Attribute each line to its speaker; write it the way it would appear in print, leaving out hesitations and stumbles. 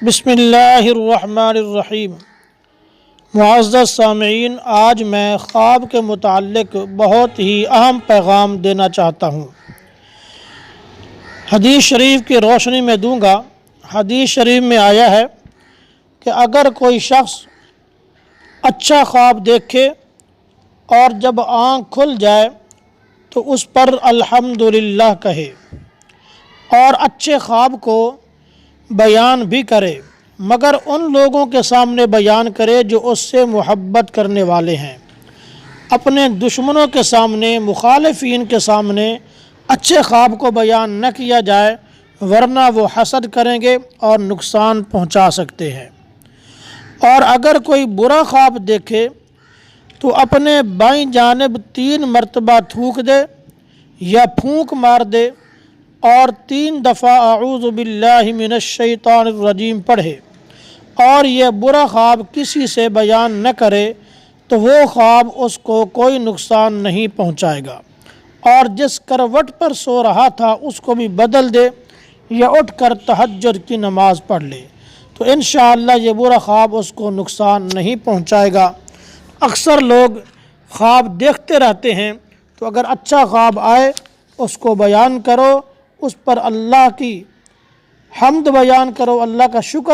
Speaker 1: بسم اللہ الرحمن الرحیم۔ معزز سامعین، آج میں خواب کے متعلق بہت ہی اہم پیغام دینا چاہتا ہوں۔ حدیث شریف کی روشنی میں دوں گا۔ حدیث شریف میں آیا ہے کہ اگر کوئی شخص اچھا خواب دیکھے اور جب آنکھ کھل جائے تو اس پر الحمدللہ کہے اور اچھے خواب کو بیان بھی کرے، مگر ان لوگوں کے سامنے بیان کرے جو اس سے محبت کرنے والے ہیں۔ اپنے دشمنوں کے سامنے، مخالفین کے سامنے اچھے خواب کو بیان نہ کیا جائے، ورنہ وہ حسد کریں گے اور نقصان پہنچا سکتے ہیں۔ اور اگر کوئی برا خواب دیکھے تو اپنے بائیں جانب 3 مرتبہ تھوک دے یا پھونک مار دے اور 3 دفعہ اعوذ باللہ من الشیطان الرجیم پڑھے، اور یہ برا خواب کسی سے بیان نہ کرے تو وہ خواب اس کو کوئی نقصان نہیں پہنچائے گا، اور جس کروٹ پر سو رہا تھا اس کو بھی بدل دے یا اٹھ کر تہجد کی نماز پڑھ لے تو انشاءاللہ یہ برا خواب اس کو نقصان نہیں پہنچائے گا۔ اکثر لوگ خواب دیکھتے رہتے ہیں، تو اگر اچھا خواب آئے اس کو بیان کرو، اس پر اللہ کی حمد بیان کرو، اللہ کا شکر